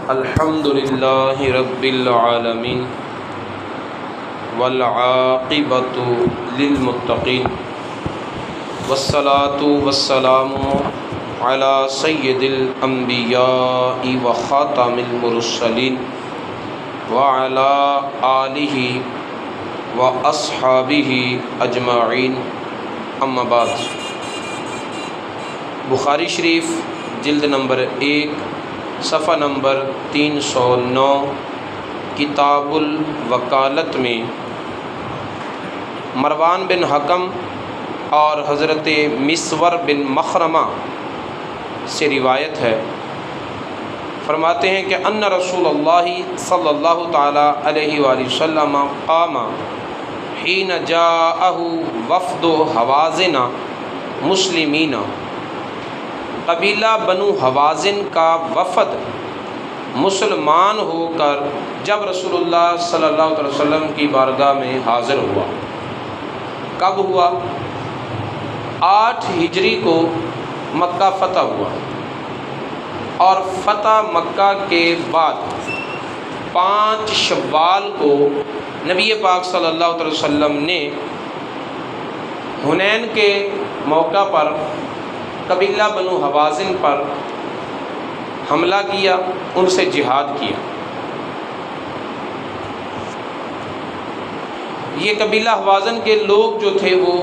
الحمد للہ رب العالمین والعاقبۃ للمتقین والصلاۃ والسلام علی سید الانبیاء وخاتم المرسلین وعلی آلہ واصحابہ اجمعین، اما بعد۔ بخاری شریف جلد نمبر 1 صفحہ نمبر 309 کتاب الوکالت میں مروان بن حکم اور حضرت مسور بن مخرمہ سے روایت ہے، فرماتے ہیں کہ ان رسول اللہ صلی اللہ تعالی علیہ وآلہ وسلم قام حین جاءہ وفد حوازن مسلمین، قبیلہ بنو حوازن کا وفد مسلمان ہو کر جب رسول اللہ صلی اللہ علیہ وسلم کی بارگاہ میں حاضر ہوا۔ کب ہوا؟ 8 ہجری کو مکہ فتح ہوا، اور فتح مکہ کے بعد 5 شوال کو نبی پاک صلی اللہ علیہ وسلم نے حنین کے موقع پر قبیلہ بنو حوازن پر حملہ کیا، ان سے جہاد کیا۔ یہ قبیلہ حوازن کے لوگ جو تھے وہ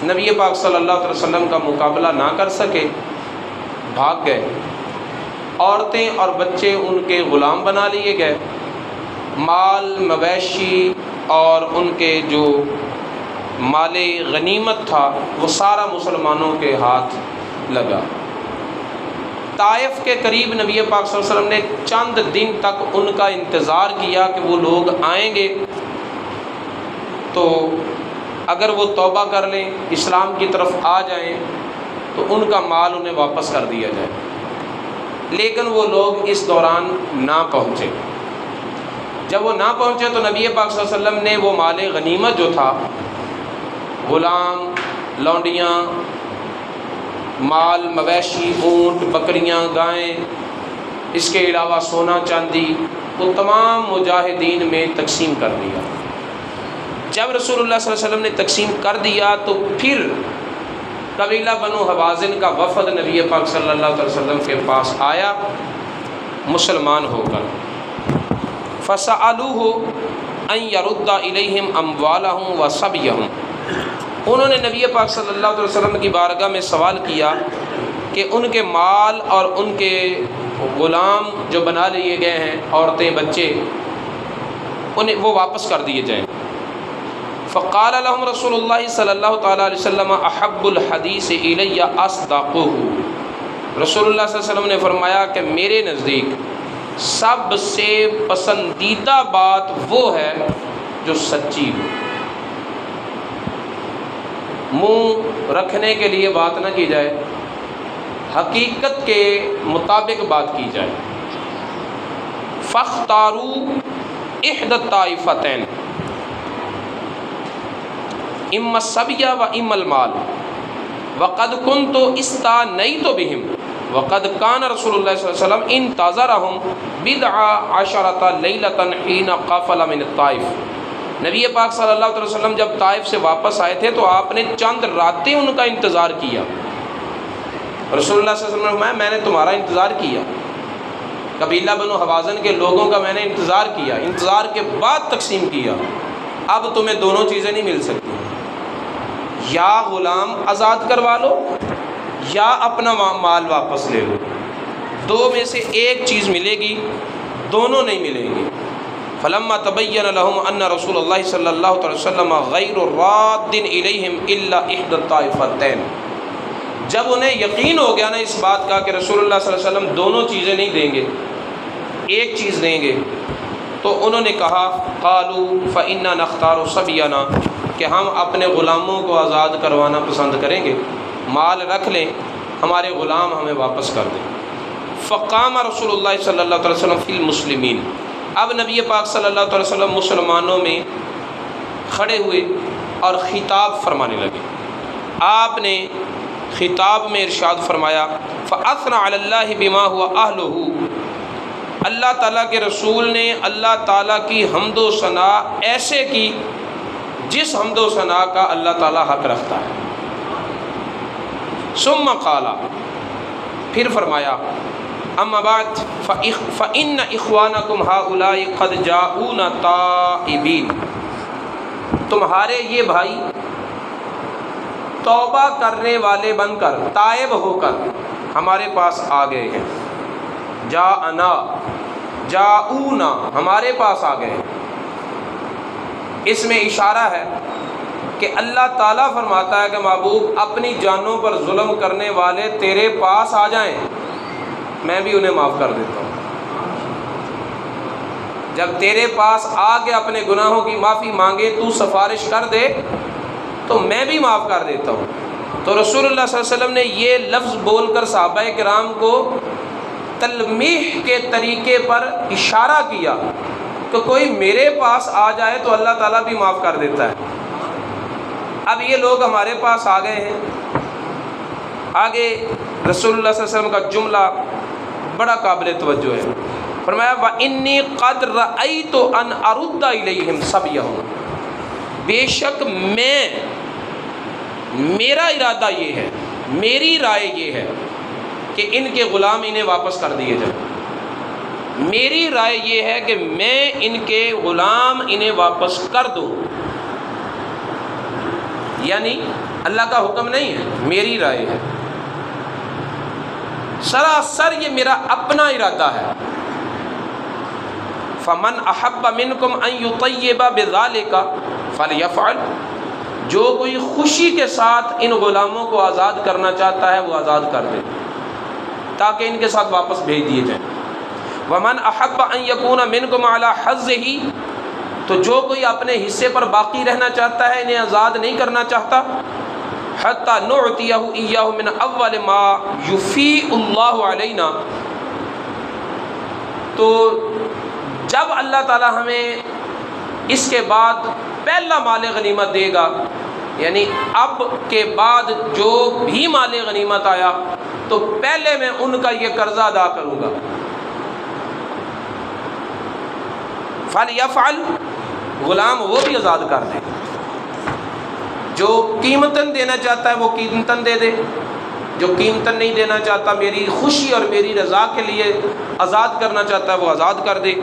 نبی پاک صلی اللہ علیہ وسلم کا مقابلہ نہ کر سکے، بھاگ گئے۔ عورتیں اور بچے ان کے غلام بنا لیے گئے، مال مویشی اور ان کے جو مال غنیمت تھا وہ سارا مسلمانوں کے ہاتھ لگا۔ طائف کے قریب نبی پاک صلی اللہ علیہ وسلم نے چند دن تک ان کا انتظار کیا کہ وہ لوگ آئیں گے تو اگر وہ توبہ کر لیں، اسلام کی طرف آ جائیں تو ان کا مال انہیں واپس کر دیا جائے، لیکن وہ لوگ اس دوران نہ پہنچے۔ جب وہ نہ پہنچے تو نبی پاک صلی اللہ علیہ وسلم نے وہ مال غنیمت جو تھا، غلام، لونڈیاں، مال مویشی، اونٹ، بکریاں، گائیں، اس کے علاوہ سونا چاندی، وہ تمام مجاہدین میں تقسیم کر دیا۔ جب رسول اللہ صلی اللہ علیہ وسلم نے تقسیم کر دیا تو پھر قبیلہ بنو حوازن کا وفد نبی پاک صلی اللہ علیہ وسلم کے پاس آیا مسلمان ہو کر، فَسَأَلُوهُ أَن يَرُدَّ إِلَيْهِمْ أَمْوَالَهُمْ وَصَبْيَهُمْ، انہوں نے نبی پاک صلی اللہ علیہ وسلم کی بارگاہ میں سوال کیا کہ ان کے مال اور ان کے غلام جو بنا لیے گئے ہیں، عورتیں، بچے، انہیں وہ واپس کر دیے جائیں۔ فقال لهم رسول اللہ صلی اللہ تعالیٰ علیہ وسلم احب الحدیث الی اصدقہ، رسول اللہ صلی اللہ علیہ وسلم نے فرمایا کہ میرے نزدیک سب سے پسندیدہ بات وہ ہے جو سچی ہو، منہ رکھنے کے لیے بات نہ کی جائے، حقیقت کے مطابق بات کی جائے۔ فاختاروا احدى الطائفتين اما الصبي واما المال وقد كنت استانيت بهم وقد كان رسول الله صلی اللہ علیہ وسلم انتظرهم 12 ليلة حين قفل من الطائف، نبی پاک صلی اللہ علیہ وسلم جب طائف سے واپس آئے تھے تو آپ نے چند راتیں ان کا انتظار کیا۔ رسول اللہ صلی اللہ علیہ وسلم نے فرمایا میں نے تمہارا انتظار کیا، قبیلہ بنو حوازن کے لوگوں کا میں نے انتظار کیا، انتظار کے بعد تقسیم کیا۔ اب تمہیں دونوں چیزیں نہیں مل سکتی، یا غلام آزاد کروا لو یا اپنا مال واپس لے لو، دو میں سے ایک چیز ملے گی، دونوں نہیں ملیں گی۔ فلما تبین لهم ان رسول اللہ صلی اللہ علیہ وسلم غیر راد الیہم الا احدى الطائفتین، جب انہیں یقین ہو گیا نا اس بات کا کہ رسول اللہ صلی اللہ علیہ وسلم دونوں چیزیں نہیں دیں گے، ایک چیز دیں گے، تو انہوں نے کہا قالوا فإنا نختار صبینا، کہ ہم اپنے غلاموں کو آزاد کروانا پسند کریں گے، مال رکھ لیں، ہمارے غلام ہمیں واپس کر دیں۔ فقام رسول اللہ صلی اللہ علیہ وسلم فی المسلمین، اب نبی پاک صلی اللہ علیہ وسلم مسلمانوں میں کھڑے ہوئے اور خطاب فرمانے لگے۔ آپ نے خطاب میں ارشاد فرمایا فَأَثْنَى عَلَى اللَّهِ بِمَا هُوَ أَهْلُهُ، اللہ تعالیٰ کے رسول نے اللہ تعالیٰ کی حمد و ثنا ایسے کی جس حمد و ثنا کا اللہ تعالیٰ حق رکھتا ہے۔ ثم قال، پھر فرمایا اما بعد فإن إخوانكم هؤلاء قد جاءونا تائبین، تمہارے یہ بھائی توبہ کرنے والے بن کر، تائب ہو کر ہمارے پاس آ گئے ہیں۔ جاءنا، جاؤنا، ہمارے پاس آ گئے۔ اس میں اشارہ ہے کہ اللہ تعالیٰ فرماتا ہے کہ محبوب اپنی جانوں پر ظلم کرنے والے تیرے پاس آ جائیں، میں بھی انہیں معاف کر دیتا ہوں۔ جب تیرے پاس آ کے اپنے گناہوں کی معافی مانگے، تو سفارش کر دے تو میں بھی معاف کر دیتا ہوں۔ تو رسول اللہ صلی اللہ علیہ وسلم نے یہ لفظ بول کر صحابہ کرام کو تلمیح کے طریقے پر اشارہ کیا کہ کوئی میرے پاس آ جائے تو اللہ تعالیٰ بھی معاف کر دیتا ہے۔ اب یہ لوگ ہمارے پاس آ گئے ہیں۔ آگے رسول اللہ صلی اللہ علیہ وسلم کا جملہ بڑا قابل توجہ ہے۔ فرمایا وَإِنِّي قَدْ رَأَيْتُ أَنْ أَرُدَّ إِلَيْهِمْ سَبْيَهُمْ، بے شک میرا ارادہ یہ ہے، میری رائے یہ ہے کہ ان کے غلام انہیں واپس کر دیے جائیں۔ میری رائے یہ ہے کہ میں ان کے غلام انہیں واپس کر دوں، یعنی اللہ کا حکم نہیں ہے، میری رائے ہے، سراسر یہ میرا اپنا ارادہ ہے۔ فَمَنْ أَحَبَّ مِنْكُمْ أَنْ يُطَيِّبَ بِذَلِكَ فَلْيَفْعَلْ، جو کوئی خوشی کے ساتھ ان غلاموں کو آزاد کرنا چاہتا ہے وہ آزاد کر دے تاکہ ان کے ساتھ واپس بھیج دیے جائیں۔ وَمَنْ أَحَبَّ أَنْ يَكُونَ مِنْكُمْ عَلَى حَظِّهِ، تو جو کوئی اپنے حصے پر باقی رہنا چاہتا ہے، انہیں آزاد نہیں کرنا چاہتا، حَتَّى نُعْتِيَهُ إِيَّاهُ مِنْ أَوَّلِ مَا يُفِيءُ اللَّهُ عَلَيْنَا، تو جب اللہ تعالیٰ ہمیں اس کے بعد پہلا مال غنیمت دے گا، یعنی اب کے بعد جو بھی مال غنیمت آیا تو پہلے میں ان کا یہ قرضہ ادا کروں گا۔ فَلْيَفْعَلْ، غلام وہ بھی آزاد کر دے، جو قیمتاً دینا چاہتا ہے وہ قیمتاً دے دے، جو قیمتاً نہیں دینا چاہتا، میری خوشی اور میری رضا کے لیے آزاد کرنا چاہتا ہے وہ آزاد کر دے۔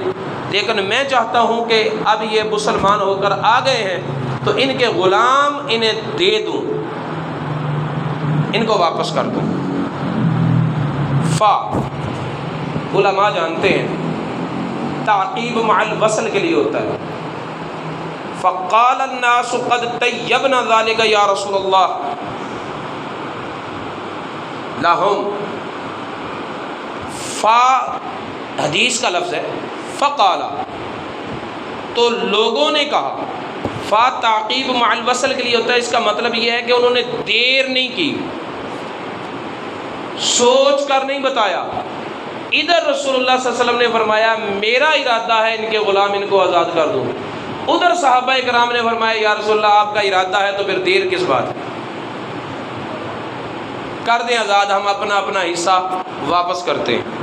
لیکن میں چاہتا ہوں کہ اب یہ مسلمان ہو کر آ گئے ہیں تو ان کے غلام انہیں دے دوں، ان کو واپس کر دوں۔ علماء جانتے ہیں تعقیب مع الوصل کے لیے ہوتا ہے۔ فقال الناس قد طیبنا ذلك یا رسول اللہ لہم، حدیث کا لفظ ہے فقال، تو لوگوں نے کہا۔ تعقیب مع الوصل کے لیے ہوتا ہے، اس کا مطلب یہ ہے کہ انہوں نے دیر نہیں کی، سوچ کر نہیں بتایا۔ ادھر رسول اللہ صلی اللہ علیہ وسلم نے فرمایا میرا ارادہ ہے ان کے غلام ان کو آزاد کر دوں، ادھر صحابہ کرام نے فرمایا یا رسول اللہ آپ کا ارادہ ہے تو پھر دیر کس بات ہے، کر دیں آزاد، ہم اپنا اپنا حصہ واپس کرتے ہیں۔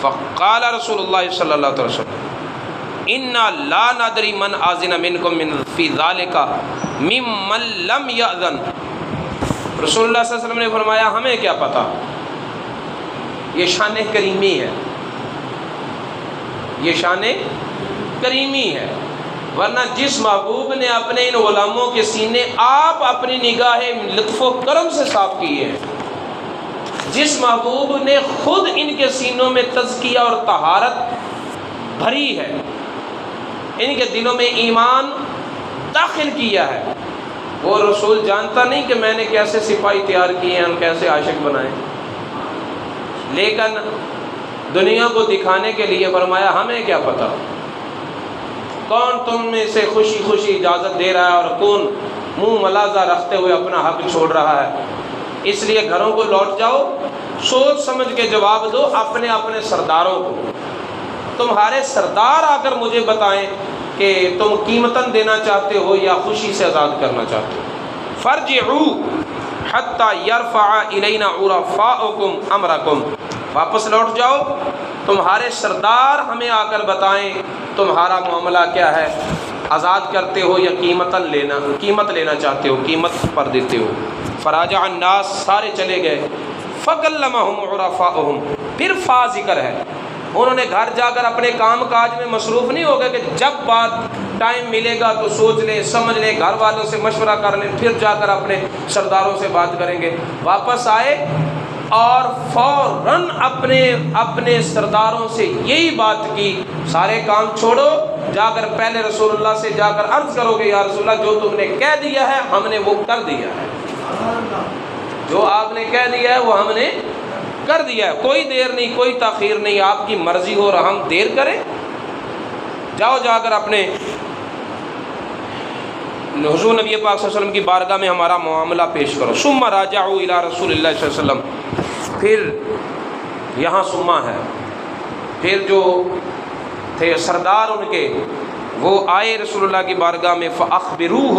فقال رسول اللہ صلی اللہ علیہ وسلم انا لا ندری من آذن منکم من فی ذلک ممن لم یأذن، رسول اللہ صلی اللہ علیہ وسلم نے فرمایا ہمیں کیا پتہ، یہ شان کریمی ہے، یہ شان کریمی ہے، ورنہ جس محبوب نے اپنے ان غلاموں کے سینے آپ اپنی نگاہ لطف و کرم سے صاف کیے ہیں، جس محبوب نے خود ان کے سینوں میں تزکیہ اور طہارت بھری ہے، ان کے دلوں میں ایمان داخل کیا ہے، وہ رسول جانتا نہیں کہ میں نے کیسے سپاہی تیار کیے ہیں، کیسے عاشق بنائے، لیکن دنیا کو دکھانے کے لیے فرمایا ہمیں کیا پتہ، کون تم میں سے خوشی خوشی اجازت دے رہا ہے اور کون منہ ملازہ رکھتے ہوئے اپنا حق چھوڑ رہا ہے، اس لیے گھروں کو لوٹ جاؤ، سوچ سمجھ کے جواب دو اپنے اپنے سرداروں کو، تمہارے سردار آ کر مجھے بتائیں کہ تم قیمتاً دینا چاہتے ہو یا خوشی سے آزاد کرنا چاہتے ہو۔ فرجعوا حتی یرفع الینا عرفاؤکم امرکم، واپس لوٹ جاؤ، تمہارے سردار ہمیں آ کر بتائیں تمہارا معاملہ کیا ہے، آزاد کرتے ہو یا قیمت لینا چاہتے ہو، قیمت پر دیتے ہو۔ فراجع الناس، سارے چلے گئے، فکلمہم عرفاؤہم، پھر فا ذکر ہے، انہوں نے گھر جا کر اپنے کام کاج میں مصروف نہیں ہو گئے کہ جب بات ٹائم ملے گا تو سوچ لیں سمجھ لیں، گھر والوں سے مشورہ کر لیں، پھر جا کر اپنے سرداروں سے بات کریں گے۔ واپس آئے اور فوراً اپنے سرداروں سے یہی بات کی، سارے کام چھوڑو، جا کر پہلے رسول اللہ سے جا کر عرض کرو کہ یا رسول اللہ جو تم نے کہہ دیا ہے ہم نے وہ کر دیا ہے، جو آپ نے کہہ دیا ہے وہ ہم نے کر دیا ہے، کوئی دیر نہیں، کوئی تاخیر نہیں، آپ کی مرضی ہو اور ہم دیر کریں؟ جاؤ جا کر اپنے حضور نبی پاک صلی اللہ علیہ وسلم کی بارگاہ میں ہمارا معاملہ پیش کرو۔ ثم راجعوا الی رسول اللہ صلی اللہ علیہ وسلم، پھر یہاں ثم ہے، پھر جو تھے سردار ان کے وہ آئے رسول اللہ کی بارگاہ میں، فاخبروہ،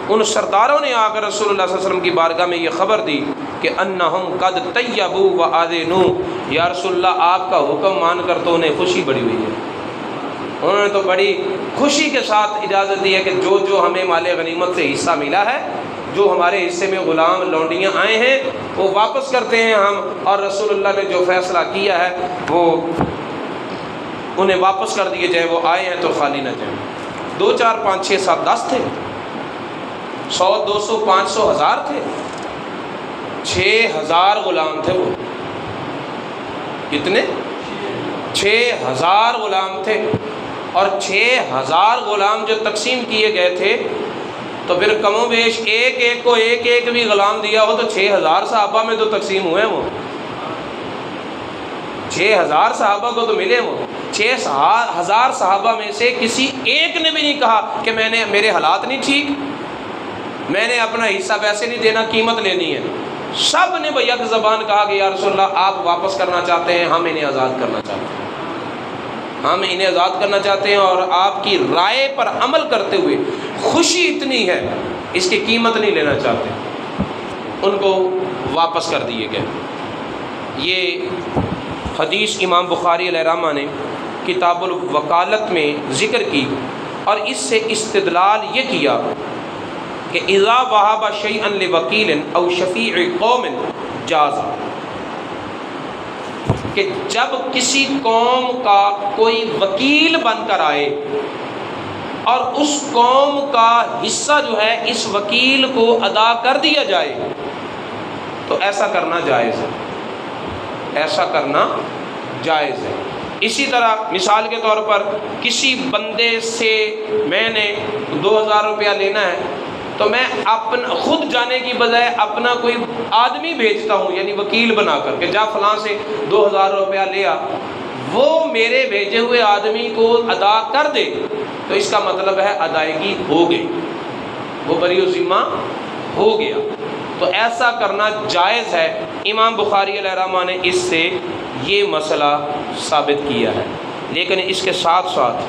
ان سرداروں نے آ کر رسول اللہ صلی اللہ علیہ وسلم کی بارگاہ میں یہ خبر دی کہ انہم قد طیبوا وآذنوا، یا رسول اللہ آپ کا حکم مان کر تو انہیں خوشی بڑی ہوئی ہے، انہوں نے تو بڑی خوشی کے ساتھ اجازت دی ہے کہ جو ہمیں مال غنیمت سے حصہ ملا ہے، جو ہمارے حصے میں غلام لونڈیاں آئے ہیں وہ واپس کرتے ہیں ہم، اور رسول اللہ نے جو فیصلہ کیا ہے وہ انہیں واپس کر دیے جائے، وہ آئے ہیں تو خالی نہ جائیں۔ 2 4 5 6 7 10 تھے، 100 200 500 1000 تھے، 6000 غلام تھے، وہ کتنے؟ 6000 غلام تھے، اور 6000 غلام جو تقسیم کیے گئے تھے تو پھر کم و بیش ایک کو ایک بھی غلام دیا ہو تو 6000 صحابہ میں تو تقسیم ہوئے، وہ 6000 صحابہ کو تو ملے، وہ 6000 صحابہ میں سے کسی ایک نے بھی نہیں کہا کہ میرے حالات نہیں ٹھیک، میں نے اپنا حصہ ویسے نہیں دینا، قیمت لینی ہے۔ سب نے بیک زبان کہا کہ یا رسول اللہ آپ واپس کرنا چاہتے ہیں، ہم انہیں آزاد کرنا چاہتے ہیں، ہم انہیں آزاد کرنا چاہتے ہیں، اور آپ کی رائے پر عمل کرتے ہوئے خوشی اتنی ہے اس کی قیمت نہیں لینا چاہتے۔ ان کو واپس کر دیے گئے۔ یہ حدیث امام بخاری علیہ رحمہ نے کتاب الوکالت میں ذکر کی، اور اس سے استدلال یہ کیا کہ اذا وہب شیئا لوکیل او شفیع قوم جاز، کہ جب کسی قوم کا کوئی وکیل بن کر آئے اور اس قوم کا حصہ جو ہے اس وکیل کو ادا کر دیا جائے تو ایسا کرنا جائز ہے، ایسا کرنا جائز ہے۔ اسی طرح مثال کے طور پر کسی بندے سے میں نے 2000 روپیہ لینا ہے تو میں خود جانے کی بجائے اپنا کوئی آدمی بھیجتا ہوں، یعنی وکیل بنا کر کہ جا فلاں سے 2000 روپیہ لیا، وہ میرے بھیجے ہوئے آدمی کو ادا کر دے تو اس کا مطلب ہے ادائیگی ہو گئی، وہ بری و ذمہ ہو گیا، تو ایسا کرنا جائز ہے۔ امام بخاری علیہ رحمہ نے اس سے یہ مسئلہ ثابت کیا ہے، لیکن اس کے ساتھ ساتھ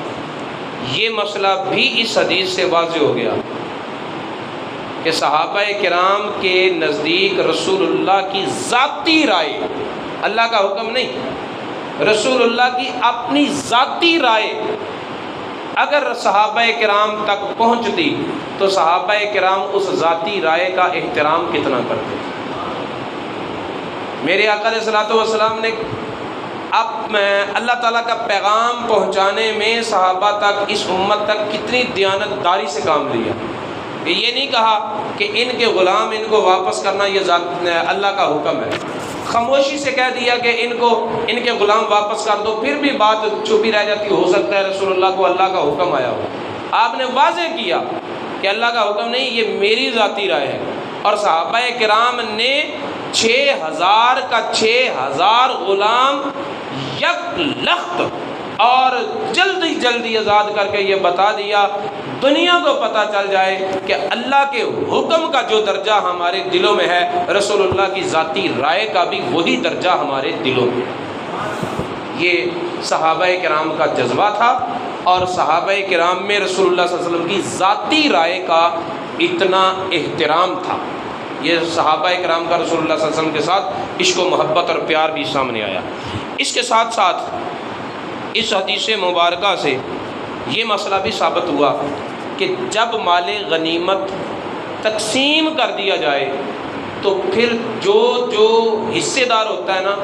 یہ مسئلہ بھی اس حدیث سے واضح ہو گیا کہ صحابہ کرام کے نزدیک رسول اللہ کی ذاتی رائے، اللہ کا حکم نہیں، رسول اللہ کی اپنی ذاتی رائے اگر صحابہ کرام تک پہنچتی تو صحابہ کرام اس ذاتی رائے کا احترام کتنا کرتے۔ میرے آقا علیہ الصلوۃ والسلام نے اللہ تعالیٰ کا پیغام پہنچانے میں صحابہ تک، اس امت تک کتنی دیانتداری سے کام لیا۔ یہ نہیں کہا کہ ان کے غلام ان کو واپس کرنا یہ اللہ کا حکم ہے، خاموشی سے کہہ دیا کہ ان کے غلام واپس کر دو، پھر بھی بات چھپی رہ جاتی، ہو سکتا ہے رسول اللہ کو اللہ کا حکم آیا ہو۔ آپ نے واضح کیا کہ اللہ کا حکم نہیں، یہ میری ذاتی رائے ہے، اور صحابہ کرام نے 6000 کا 6000 غلام یک لخت اور جلدی جلدی آزاد کر کے یہ بتا دیا، دنیا کو پتہ چل جائے کہ اللہ کے حکم کا جو درجہ ہمارے دلوں میں ہے، رسول اللہ کی ذاتی رائے کا بھی وہی درجہ ہمارے دلوں میں ہے۔ یہ صحابہ کرام کا جذبہ تھا، اور صحابہ کرام میں رسول اللہ صلی اللہ علیہ وسلم کی ذاتی رائے کا اتنا احترام تھا۔ یہ صحابہ کرام کا رسول اللہ صلی اللہ علیہ وسلم کے ساتھ عشق و محبت اور پیار بھی سامنے آیا۔ اس کے ساتھ ساتھ اس حدیث مبارکہ سے یہ مسئلہ بھی ثابت ہوا کہ جب مال غنیمت تقسیم کر دیا جائے تو پھر جو حصے دار ہوتا ہے نا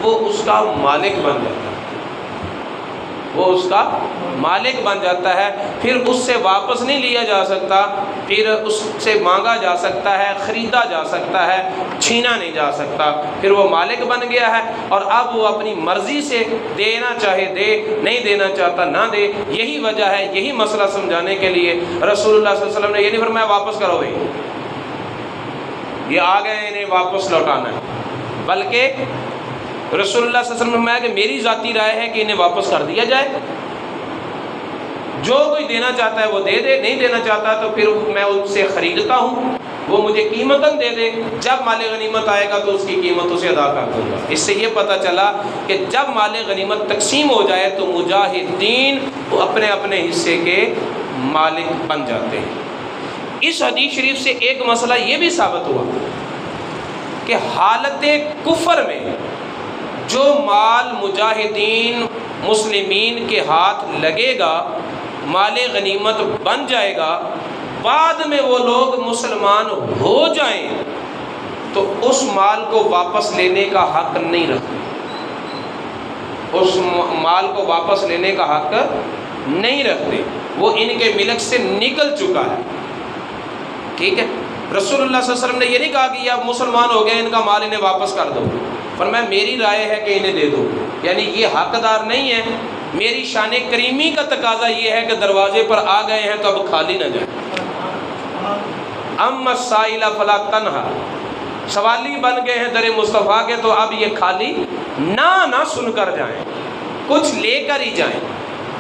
وہ اس کا مالک بن جاتا ہے، وہ اس کا مالک بن جاتا ہے، پھر اس سے واپس نہیں لیا جا سکتا، پھر اس سے مانگا جا سکتا ہے، خریدا جا سکتا ہے، چھینا نہیں جا سکتا، پھر وہ مالک بن گیا ہے اور اب وہ اپنی مرضی سے دینا چاہے دے، نہیں دینا چاہتا نہ دے۔ یہی وجہ ہے، یہی مسئلہ سمجھانے کے لیے رسول اللہ صلی اللہ علیہ وسلم نے یہ نہیں فرمایا واپس کرو بھائی، یہ آ گئے انہیں واپس لوٹانا ہے، بلکہ رسول اللہ صلی اللہ علیہ وسلم نے فرمایا کہ میری ذاتی رائے ہے کہ انہیں واپس کر دیا جائے، جو کوئی دینا چاہتا ہے وہ دے دے، نہیں دینا چاہتا تو پھر میں ان سے خریدتا ہوں، وہ مجھے قیمتاً دے دے، جب مال غنیمت آئے گا تو اس کی قیمت اسے ادا کر دوں گا۔ اس سے یہ پتہ چلا کہ جب مال غنیمت تقسیم ہو جائے تو مجاہدین اپنے اپنے حصے کے مالک بن جاتے ہیں۔ اس حدیث شریف سے ایک مسئلہ یہ بھی ثابت ہوا کہ حالت کفر میں جو مال مجاہدین مسلمین کے ہاتھ لگے گا، مال غنیمت بن جائے گا، بعد میں وہ لوگ مسلمان ہو جائیں تو اس مال کو واپس لینے کا حق نہیں رکھتے، اس مال کو واپس لینے کا حق نہیں رکھتے، وہ ان کے ملک سے نکل چکا ہے۔ ٹھیک ہے، رسول اللہ صلی اللہ علیہ وسلم نے یہ نہیں کہا کہ یہ اب مسلمان ہو گئے ان کا مال انہیں واپس کر دو، فرمایا میری رائے ہے کہ انہیں دے دو، یعنی یہ حقدار نہیں ہے، میری شان کریمی کا تقاضا یہ ہے کہ دروازے پر آ گئے ہیں تو اب خالی نہ جائیں۔ اما السائل فلا تنہر، سوالی بن گئے ہیں در مصطفیٰ کے تو اب یہ خالی نہ سن کر جائیں، کچھ لے کر ہی جائیں۔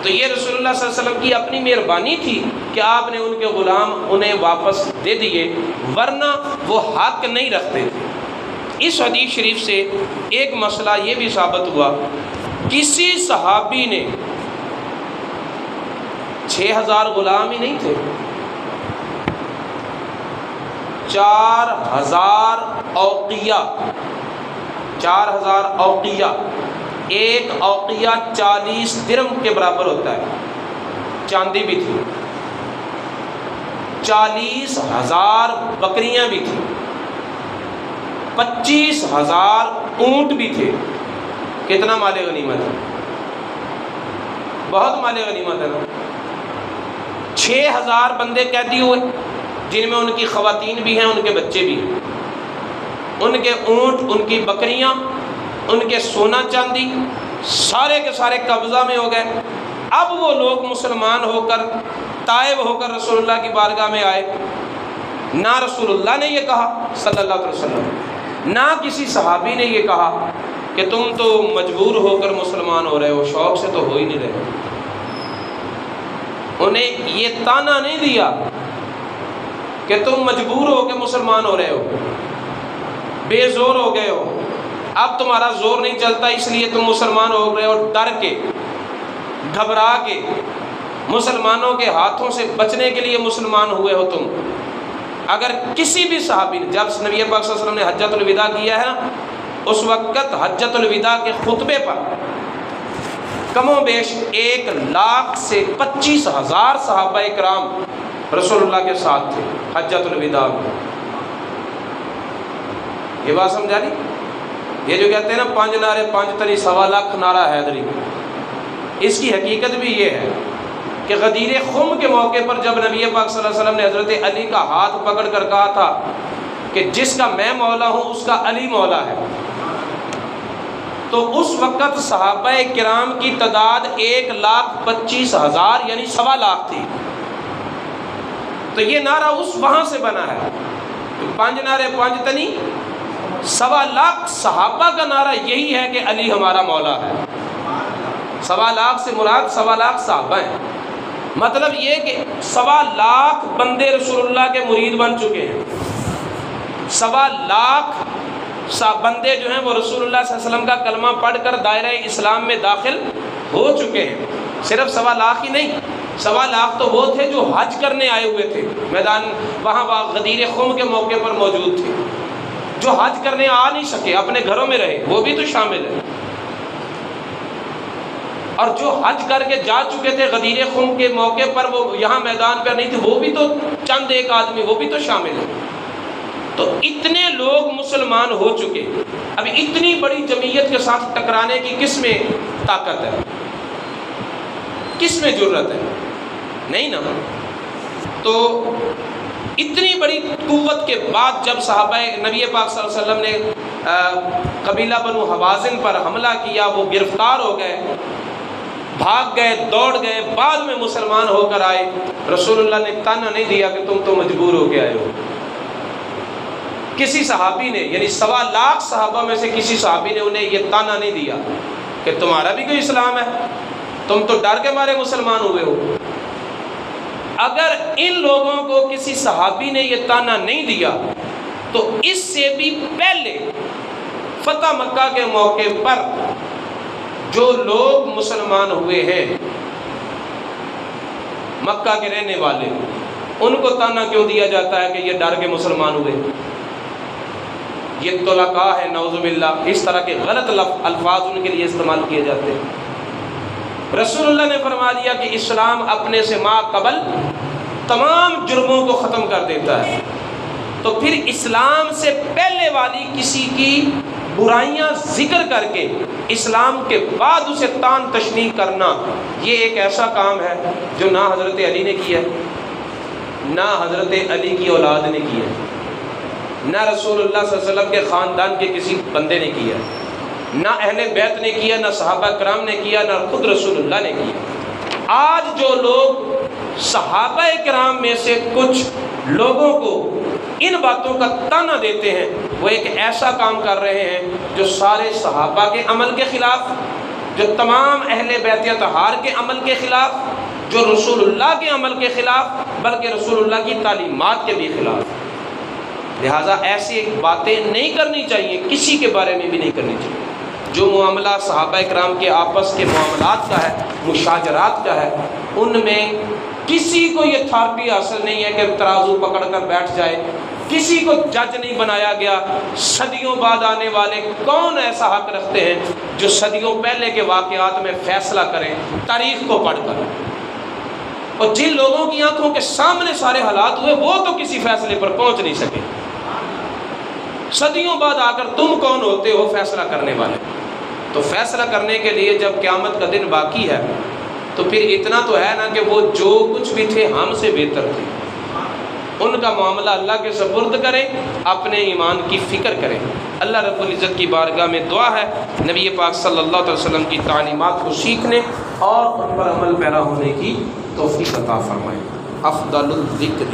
تو یہ رسول اللہ صلی اللہ علیہ وسلم کی اپنی مہربانی تھی کہ آپ نے ان کے غلام انہیں واپس دے دیے، ورنہ وہ حق نہیں رکھتے تھے۔ اس حدیث شریف سے ایک مسئلہ یہ بھی ثابت ہوا، کسی صحابی نے 6000 غلام ہی نہیں تھے، 4000 اوقیہ، 4000 اوقیہ، ایک اوقیہ 40 درہم کے برابر ہوتا ہے، چاندی بھی تھی، 40,000 بکریاں بھی تھیں، 25,000 اونٹ بھی تھے۔ کتنا مال غنیمت ہے؟ بہت مال غنیمت ہے نا۔ 6,000 بندے قیدی ہوئے جن میں ان کی خواتین بھی ہیں، ان کے بچے بھی ہیں، ان کے اونٹ، ان کی بکریاں، ان کے سونا چاندی سارے کے سارے قبضہ میں ہو گئے۔ اب وہ لوگ مسلمان ہو کر، تائب ہو کر رسول اللہ کی بارگاہ میں آئے، نہ رسول اللہ نے یہ کہا صلی اللہ علیہ وسلم، نہ کسی صحابی نے یہ کہا کہ تم تو مجبور ہو کر مسلمان ہو رہے ہو، شوق سے تو ہو ہی نہیں رہے۔ انہیں یہ تانا نہیں دیا کہ تم مجبور ہو کے مسلمان ہو رہے ہو، بے زور ہو گئے ہو، اب تمہارا زور نہیں چلتا اس لیے تم مسلمان ہو رہے ہو، ڈر کے، گھبرا کے، مسلمانوں کے ہاتھوں سے بچنے کے لیے مسلمان ہوئے ہو تم۔ اگر کسی بھی صحابی نے، جب نبی پاک صلی اللہ علیہ وسلم نے حجۃ الوداع کیا ہے نا، اس وقت حجۃ الوداع کے خطبے پر کم و بیش 1,00,000 سے 25,000 صحابہ کرام رسول اللہ کے ساتھ تھے حجۃ الوداع میں۔ یہ بات سمجھا نہیں؟ یہ جو کہتے ہیں نا 5 نعرے 5 تری 1.25 نعرہ حیدری، اس کی حقیقت بھی یہ ہے کہ غدیر خم کے موقع پر جب نبی پاک صلی اللہ علیہ وسلم نے حضرت علی کا ہاتھ پکڑ کر کہا تھا کہ جس کا میں مولا ہوں اس کا علی مولا ہے، تو اس وقت صحابہ کرام کی تعداد 1,25,000 یعنی 1.25 تھی۔ تو یہ نعرہ اس وہاں سے بنا ہے، 5 نعرے 5 تنی 1.25 صحابہ کا نعرہ یہی ہے کہ علی ہمارا مولا ہے۔ 1.25 سے مراد 1.25 صحابہ ہیں، مطلب یہ کہ 1.25 بندے رسول اللہ کے مرید بن چکے ہیں، 1.25 بندے جو ہیں وہ رسول اللہ صلی اللہ علیہ وسلم کا کلمہ پڑھ کر دائرہ اسلام میں داخل ہو چکے ہیں۔ صرف 1.25 ہی نہیں، 1.25 لاکھ تو وہ تھے جو حج کرنے آئے ہوئے تھے، میدان وہاں غدیر خم کے موقع پر موجود تھے۔ جو حج کرنے آ نہیں سکے، اپنے گھروں میں رہے، وہ بھی تو شامل ہے۔ اور جو حج کر کے جا چکے تھے غدیر خم کے موقع پر، وہ یہاں میدان پر نہیں تھے، وہ بھی تو چند ایک آدمی، وہ بھی تو شامل ہے۔ تو اتنے لوگ مسلمان ہو چکے، اب اتنی بڑی جمعیت کے ساتھ ٹکرانے کی کس میں طاقت ہے، کس میں جرت ہے؟ نہیں نا۔ تو اتنی بڑی قوت کے بعد جب صحابہ نبی پاک صلی اللہ علیہ وسلم نے قبیلہ بنو حوازن پر حملہ کیا، وہ گرفتار ہو گئے، بھاگ گئے، دوڑ گئے، بعد میں مسلمان ہو کر آئے، رسول اللہ نے تانا نہیں دیا کہ تم تو مجبور ہو کے آئے ہو۔ کسی صحابی نے، یعنی 1.25 لاکھ صحابہ میں سے کسی صحابی نے انہیں یہ تانا نہیں دیا کہ تمہارا بھی کوئی اسلام ہے، تم تو ڈر کے مارے مسلمان ہوئے ہو۔ اگر ان لوگوں کو کسی صحابی نے یہ تانا نہیں دیا تو اس سے بھی پہلے فتح مکہ کے موقع پر جو لوگ مسلمان ہوئے ہیں، مکہ کے رہنے والے، ان کو تانا کیوں دیا جاتا ہے کہ یہ ڈر کے مسلمان ہوئے؟ یہ طلقاء ہے، نعوذ باللہ، اس طرح کے غلط الفاظ ان کے لیے استعمال کیے جاتے ہیں۔ رسول اللہ نے فرما دیا کہ اسلام اپنے سے ما قبل تمام جرموں کو ختم کر دیتا ہے، تو پھر اسلام سے پہلے والی کسی کی برائیاں ذکر کر کے اسلام کے بعد اسے تان تشنیع کرنا، یہ ایک ایسا کام ہے جو نہ حضرت علی نے کیا ہے، نہ حضرت علی کی اولاد نے کیا ہے، نہ رسول اللہ صلی اللہ علیہ وسلم کے خاندان کے کسی بندے نے کیا، نہ اہل بیت نے کیا، نہ صحابہ کرام نے کیا، نہ خود رسول اللہ نے کیا۔ آج جو لوگ صحابہ کرام میں سے کچھ لوگوں کو ان باتوں کا تانا دیتے ہیں، وہ ایک ایسا کام کر رہے ہیں جو سارے صحابہ کے عمل کے خلاف، جو تمام اہل بیت اطہار کے عمل کے خلاف، جو رسول اللہ کے عمل کے خلاف، بلکہ رسول اللہ کی تعلیمات کے بھی خلاف۔ لہٰذا ایسی باتیں نہیں کرنی چاہیے، کسی کے بارے میں بھی نہیں کرنی چاہیے۔ جو معاملہ صحابہ کرام کے آپس کے معاملات کا ہے، مشاجرات کا ہے، ان میں کسی کو یہ اتھارٹی حاصل نہیں ہے کہ ترازو پکڑ کر بیٹھ جائے، کسی کو جج نہیں بنایا گیا۔ صدیوں بعد آنے والے کون ایسا حق رکھتے ہیں جو صدیوں پہلے کے واقعات میں فیصلہ کریں تاریخ کو پڑھ کر؟ اور جن لوگوں کی آنکھوں کے سامنے سارے حالات ہوئے، وہ تو کسی فیصلے پر پہنچ نہیں سکے۔ صدیوں بعد آ کر تم کون ہوتے ہو فیصلہ کرنے والے؟ تو فیصلہ کرنے کے لیے جب قیامت کا دن باقی ہے تو پھر اتنا تو ہے نا کہ وہ جو کچھ بھی تھے ہم سے بہتر تھے، ان کا معاملہ اللہ کے سپرد کریں، اپنے ایمان کی فکر کریں۔ اللہ رب العزت کی بارگاہ میں دعا ہے نبی پاک صلی اللہ علیہ وسلم کی تعلیمات کو سیکھنے اور ان پر عمل پیرا ہونے کی توفیق عطا فرمائے۔ افضل الذکر